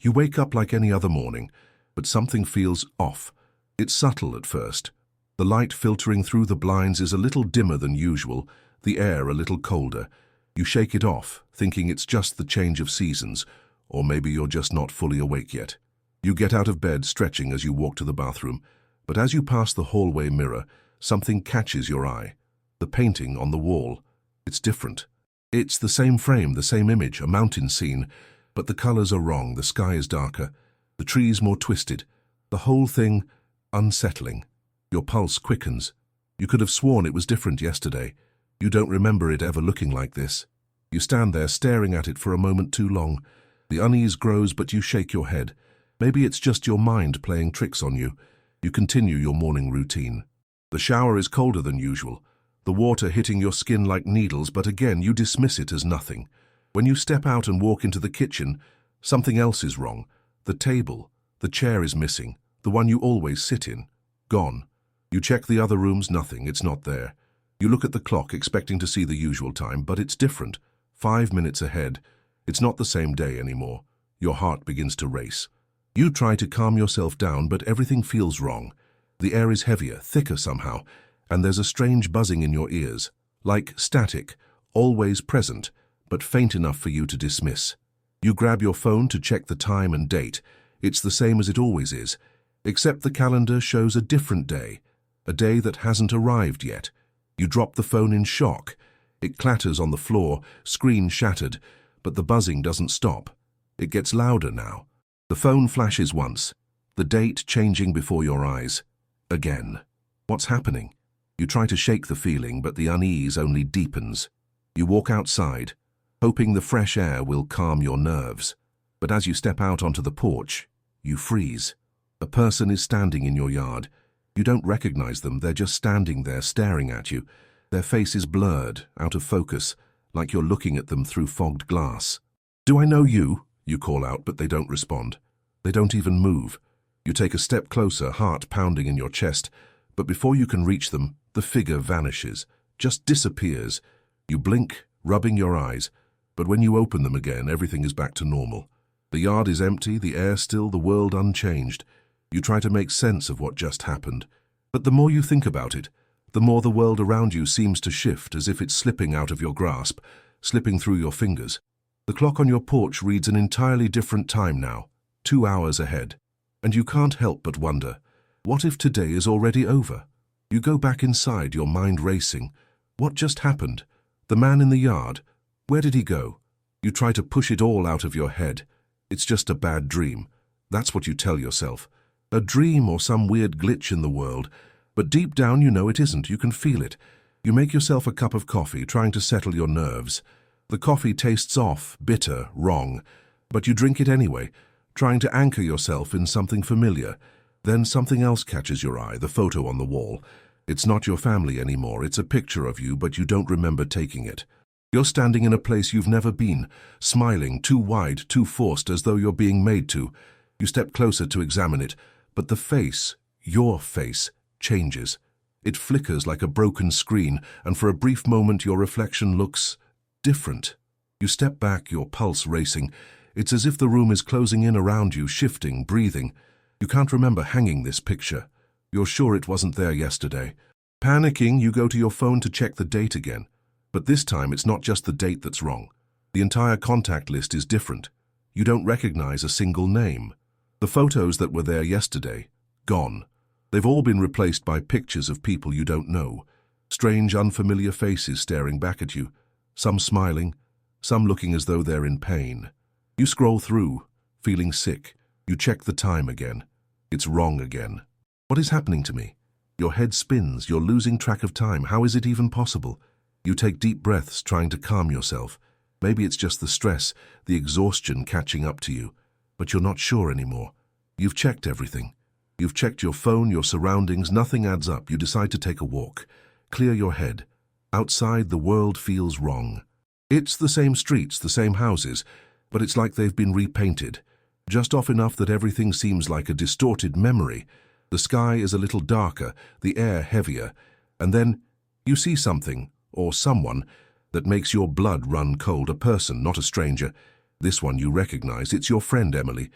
You wake up like any other morning, but something feels off. It's subtle at first. The light filtering through the blinds is a little dimmer than usual, the air a little colder. You shake it off, thinking it's just the change of seasons, or maybe you're just not fully awake yet. You get out of bed, stretching as you walk to the bathroom, but as you pass the hallway mirror, something catches your eye. The painting on the wall. It's different. It's the same frame, the same image, a mountain scene, but the colors are wrong, the sky is darker, the trees more twisted, the whole thing unsettling. Your pulse quickens. You could have sworn it was different yesterday. You don't remember it ever looking like this. You stand there staring at it for a moment too long. The unease grows, but you shake your head. Maybe it's just your mind playing tricks on you. You continue your morning routine. The shower is colder than usual, the water hitting your skin like needles, but again you dismiss it as nothing. When you step out and walk into the kitchen, something else is wrong. The table, the chair is missing, the one you always sit in. Gone. You check the other rooms, nothing, it's not there. You look at the clock, expecting to see the usual time, but it's different. 5 minutes ahead. It's not the same day anymore. Your heart begins to race. You try to calm yourself down, but everything feels wrong. The air is heavier, thicker somehow, and there's a strange buzzing in your ears, like static, always present, but faint enough for you to dismiss. You grab your phone to check the time and date. It's the same as it always is, except the calendar shows a different day, a day that hasn't arrived yet. You drop the phone in shock. It clatters on the floor, screen shattered, but the buzzing doesn't stop. It gets louder now. The phone flashes once, the date changing before your eyes. Again. What's happening? You try to shake the feeling, but the unease only deepens. You walk outside, hoping the fresh air will calm your nerves. But as you step out onto the porch, you freeze. A person is standing in your yard. You don't recognize them, they're just standing there staring at you. Their face is blurred, out of focus, like you're looking at them through fogged glass. "Do I know you?" You call out, but they don't respond. They don't even move. You take a step closer, heart pounding in your chest, but before you can reach them, the figure vanishes, just disappears. You blink, rubbing your eyes, but when you open them again, everything is back to normal. The yard is empty, the air still, the world unchanged. You try to make sense of what just happened, but the more you think about it, the more the world around you seems to shift, as if it's slipping out of your grasp, slipping through your fingers. The clock on your porch reads an entirely different time now, 2 hours ahead. And you can't help but wonder, what if today is already over? You go back inside, your mind racing. What just happened? The man in the yard, where did he go? You try to push it all out of your head. It's just a bad dream. That's what you tell yourself. A dream or some weird glitch in the world. But deep down you know it isn't, you can feel it. You make yourself a cup of coffee, trying to settle your nerves. The coffee tastes off, bitter, wrong, but you drink it anyway, trying to anchor yourself in something familiar. Then something else catches your eye, the photo on the wall. It's not your family anymore, it's a picture of you, but you don't remember taking it. You're standing in a place you've never been, smiling, too wide, too forced, as though you're being made to. You step closer to examine it, but the face, your face, changes. It flickers like a broken screen, and for a brief moment your reflection looks different. You step back, your pulse racing. It's as if the room is closing in around you, shifting, breathing. You can't remember hanging this picture. You're sure it wasn't there yesterday. Panicking, you go to your phone to check the date again. But this time it's not just the date that's wrong. The entire contact list is different. You don't recognize a single name. The photos that were there yesterday, gone. They've all been replaced by pictures of people you don't know. Strange, unfamiliar faces staring back at you. Some smiling, some looking as though they're in pain. You scroll through, feeling sick. You check the time again. It's wrong again. What is happening to me? Your head spins, you're losing track of time. How is it even possible? You take deep breaths, trying to calm yourself. Maybe it's just the stress, the exhaustion catching up to you. But you're not sure anymore. You've checked everything. You've checked your phone, your surroundings, nothing adds up. You decide to take a walk. Clear your head. Outside, the world feels wrong. It's the same streets, the same houses, but it's like they've been repainted. Just off enough that everything seems like a distorted memory. The sky is a little darker, the air heavier, and then you see something, or someone, that makes your blood run cold. A person, not a stranger. This one you recognize. It's your friend Emily.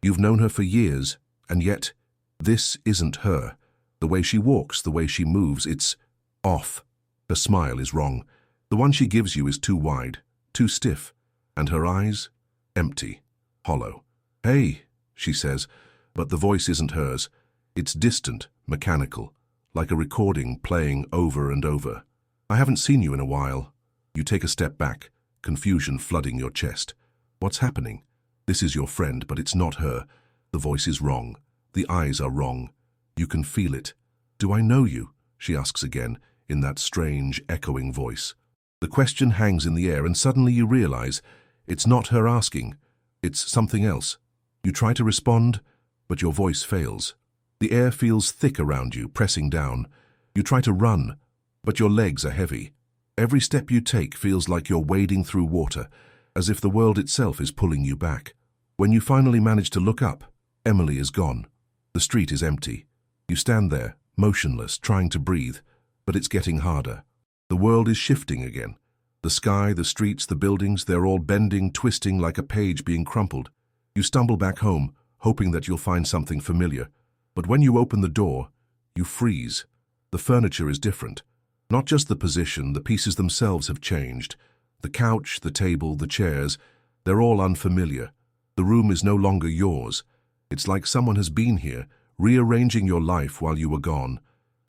You've known her for years, and yet, this isn't her. The way she walks, the way she moves, it's off. Her smile is wrong. The one she gives you is too wide, too stiff, and her eyes? Empty, hollow. "Hey," she says, but the voice isn't hers. It's distant, mechanical, like a recording playing over and over. "I haven't seen you in a while." You take a step back, confusion flooding your chest. What's happening? This is your friend, but it's not her. The voice is wrong. The eyes are wrong. You can feel it. "Do I know you?" she asks again, in that strange, echoing voice. The question hangs in the air, and suddenly you realize it's not her asking. It's something else. You try to respond, but your voice fails. The air feels thick around you, pressing down. You try to run, but your legs are heavy. Every step you take feels like you're wading through water, as if the world itself is pulling you back. When you finally manage to look up, Emily is gone. The street is empty. You stand there, motionless, trying to breathe, but it's getting harder. The world is shifting again. The sky, the streets, the buildings, they're all bending, twisting like a page being crumpled. You stumble back home, hoping that you'll find something familiar. But when you open the door, you freeze. The furniture is different. Not just the position, the pieces themselves have changed. The couch, the table, the chairs, they're all unfamiliar. The room is no longer yours. It's like someone has been here, rearranging your life while you were gone.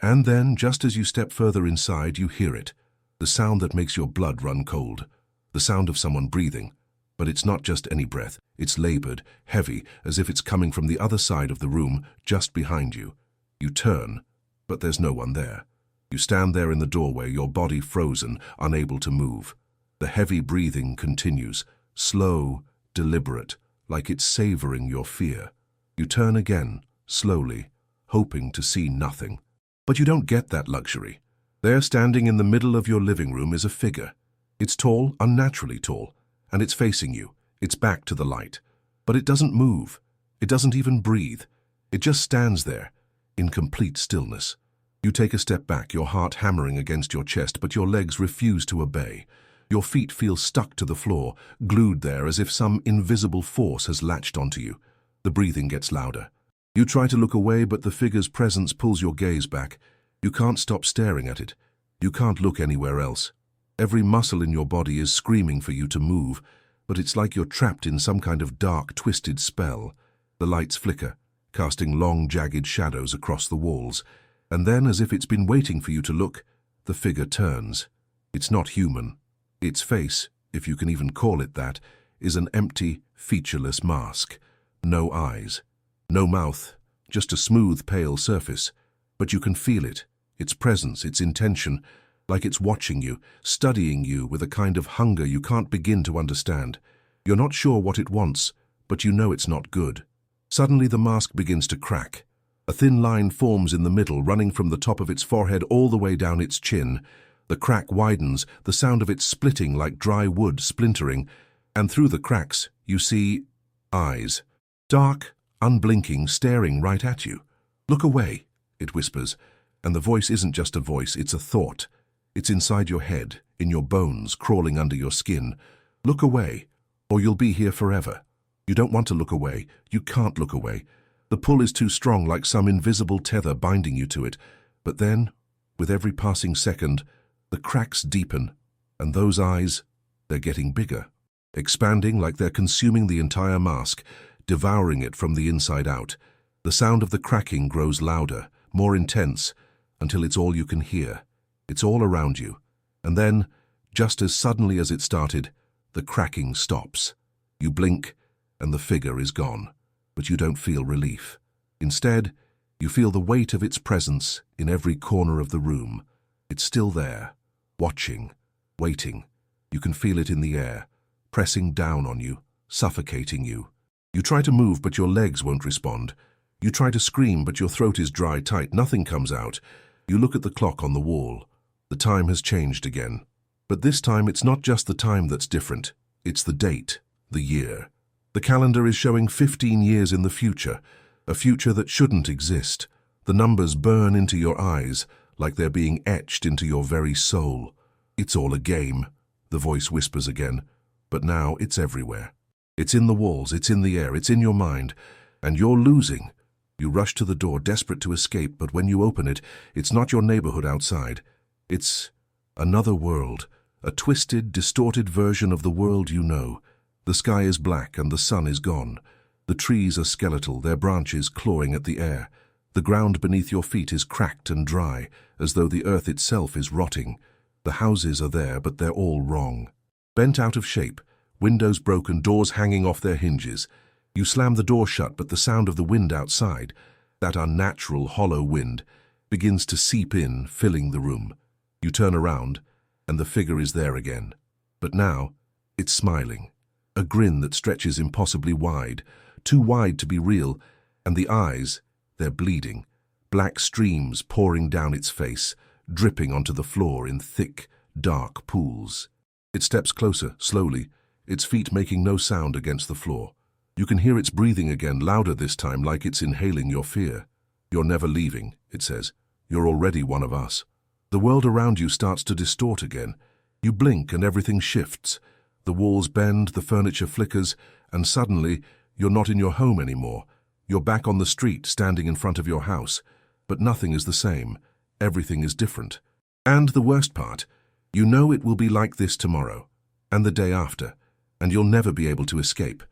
And then, just as you step further inside, you hear it. The sound that makes your blood run cold. The sound of someone breathing. But it's not just any breath. It's labored, heavy, as if it's coming from the other side of the room, just behind you. You turn, but there's no one there. You stand there in the doorway, your body frozen, unable to move. The heavy breathing continues, slow, deliberate, like it's savoring your fear. You turn again, slowly, hoping to see nothing. But you don't get that luxury. There, standing in the middle of your living room, is a figure. It's tall, unnaturally tall, and it's facing you. It's back to the light. But it doesn't move. It doesn't even breathe. It just stands there, in complete stillness. You take a step back, your heart hammering against your chest, but your legs refuse to obey. Your feet feel stuck to the floor, glued there as if some invisible force has latched onto you. The breathing gets louder. You try to look away, but the figure's presence pulls your gaze back. You can't stop staring at it. You can't look anywhere else. Every muscle in your body is screaming for you to move, but it's like you're trapped in some kind of dark, twisted spell. The lights flicker, casting long, jagged shadows across the walls. And then, as if it's been waiting for you to look, the figure turns. It's not human. Its face, if you can even call it that, is an empty, featureless mask. No eyes, no mouth, just a smooth, pale surface. But you can feel it, its presence, its intention, like it's watching you, studying you with a kind of hunger you can't begin to understand. You're not sure what it wants, but you know it's not good. Suddenly the mask begins to crack. A thin line forms in the middle, running from the top of its forehead all the way down its chin. The crack widens, the sound of it splitting like dry wood splintering, and through the cracks you see eyes. Dark, unblinking, staring right at you. "Look away," it whispers, and the voice isn't just a voice, it's a thought. It's inside your head, in your bones, crawling under your skin. "Look away, or you'll be here forever." You don't want to look away. You can't look away. The pull is too strong, like some invisible tether binding you to it. But then, with every passing second, the cracks deepen, and those eyes, they're getting bigger, expanding like they're consuming the entire mask, devouring it from the inside out. The sound of the cracking grows louder, more intense, until it's all you can hear. It's all around you. And then, just as suddenly as it started, the cracking stops. You blink, and the figure is gone. But you don't feel relief. Instead, you feel the weight of its presence in every corner of the room. It's still there, watching, waiting. You can feel it in the air, pressing down on you, suffocating you. You try to move, but your legs won't respond. You try to scream, but your throat is dry tight. Nothing comes out. You look at the clock on the wall. The time has changed again. But this time it's not just the time that's different. It's the date, the year. The calendar is showing 15 years in the future, a future that shouldn't exist. The numbers burn into your eyes, like they're being etched into your very soul. "It's all a game," the voice whispers again, but now it's everywhere. It's in the walls, it's in the air, it's in your mind, And you're losing. You rush to the door, desperate to escape, but when you open it, it's not your neighborhood outside. It's another world, a twisted, distorted version of the world you know. The sky is black and the sun is gone. The trees are skeletal, their branches clawing at the air. The ground beneath your feet is cracked and dry, as though the earth itself is rotting. The houses are there, but they're all wrong. Bent out of shape, windows broken, doors hanging off their hinges. You slam the door shut, but the sound of the wind outside, that unnatural, hollow wind, begins to seep in, filling the room. You turn around, and the figure is there again. But now, it's smiling. A grin that stretches impossibly wide, too wide to be real, and the eyes, they're bleeding, black streams pouring down its face, dripping onto the floor in thick, dark pools. It steps closer, slowly, its feet making no sound against the floor. You can hear its breathing again, louder this time, like it's inhaling your fear. You're never leaving, it says. You're already one of us. The world around you starts to distort again. You blink and everything shifts. The walls bend, the furniture flickers, and suddenly, you're not in your home anymore. You're back on the street, standing in front of your house. But nothing is the same. Everything is different. And the worst part, you know it will be like this tomorrow, and the day after, and you'll never be able to escape.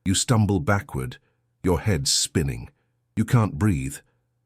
You stumble backward, your head spinning. You can't breathe.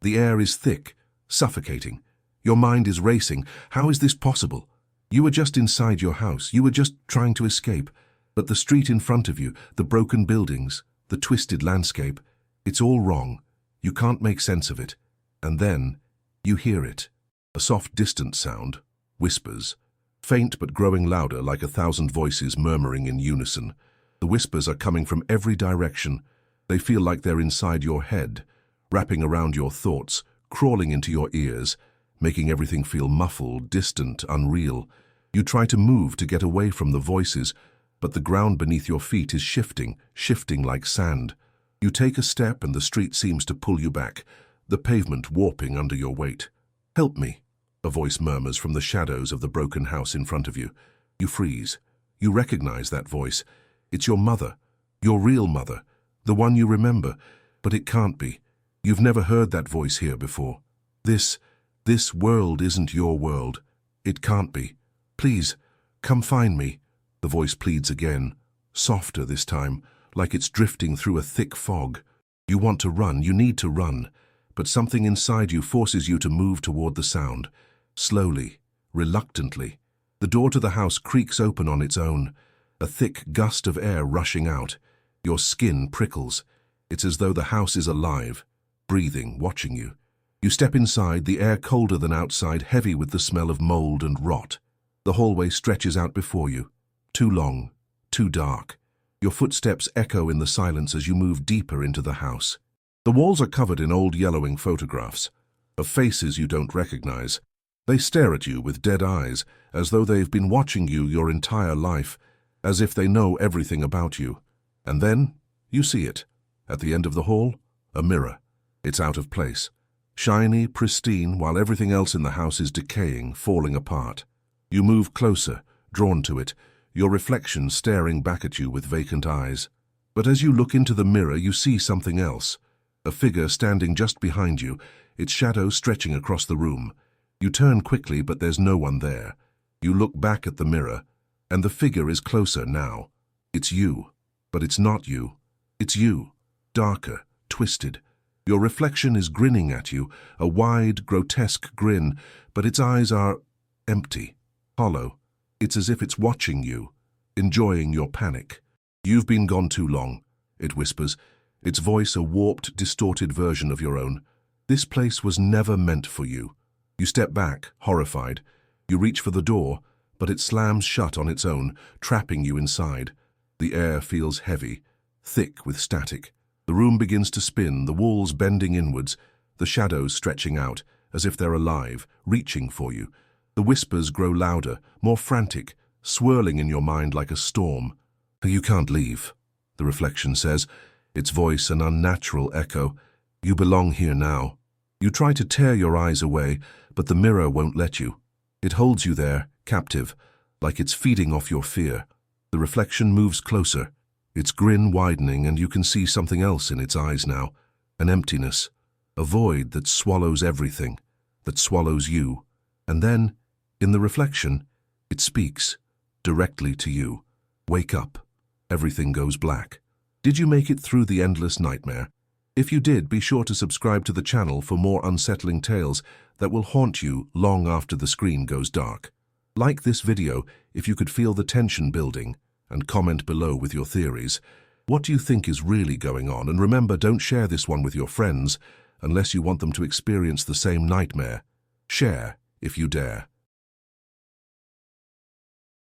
The air is thick, suffocating. Your mind is racing. How is this possible? You were just inside your house. You were just trying to escape. But the street in front of you, the broken buildings, the twisted landscape, it's all wrong. You can't make sense of it. And then, you hear it. A soft, distant sound, whispers, faint but growing louder like 1,000 voices murmuring in unison. The whispers are coming from every direction. They feel like they're inside your head, wrapping around your thoughts, crawling into your ears, making everything feel muffled, distant, unreal. You try to move to get away from the voices, but the ground beneath your feet is shifting like sand. You take a step and the street seems to pull you back, the pavement warping under your weight. "Help me," a voice murmurs from the shadows of the broken house in front of you. You freeze. You recognize that voice. It's your mother, your real mother, the one you remember, but it can't be. You've never heard that voice here before. This world isn't your world. It can't be. "Please, come find me," the voice pleads again, softer this time, like it's drifting through a thick fog. You want to run, you need to run, but something inside you forces you to move toward the sound. Slowly, reluctantly, the door to the house creaks open on its own, a thick gust of air rushing out. Your skin prickles. It's as though the house is alive, breathing, watching you. You step inside, the air colder than outside, heavy with the smell of mold and rot. The hallway stretches out before you. Too long, too dark. Your footsteps echo in the silence as you move deeper into the house. The walls are covered in old yellowing photographs, of faces you don't recognize. They stare at you with dead eyes, as though they've been watching you your entire life, as if they know everything about you. And then, you see it. At the end of the hall, a mirror. It's out of place. Shiny, pristine, while everything else in the house is decaying, falling apart. You move closer, drawn to it, your reflection staring back at you with vacant eyes. But as you look into the mirror, you see something else. A figure standing just behind you, its shadow stretching across the room. You turn quickly, but there's no one there. You look back at the mirror, and the figure is closer now. It's you, but it's not you. It's you, darker, twisted. Your reflection is grinning at you, a wide, grotesque grin, but its eyes are empty, hollow. It's as if it's watching you, enjoying your panic. "You've been gone too long," it whispers, its voice a warped, distorted version of your own. "This place was never meant for you." You step back, horrified. You reach for the door, but it slams shut on its own, trapping you inside. The air feels heavy, thick with static. The room begins to spin, the walls bending inwards, the shadows stretching out, as if they're alive, reaching for you. The whispers grow louder, more frantic, swirling in your mind like a storm. "You can't leave," the reflection says, its voice an unnatural echo. "You belong here now." You try to tear your eyes away, but the mirror won't let you. It holds you there, captive, like it's feeding off your fear. The reflection moves closer, its grin widening, and you can see something else in its eyes now, an emptiness, a void that swallows everything, that swallows you. And then, in the reflection, it speaks, directly to you. Wake up. Everything goes black. Did you make it through the endless nightmare? If you did, be sure to subscribe to the channel for more unsettling tales that will haunt you long after the screen goes dark. Like this video if you could feel the tension building, and comment below with your theories. What do you think is really going on? And remember, don't share this one with your friends unless you want them to experience the same nightmare. Share if you dare.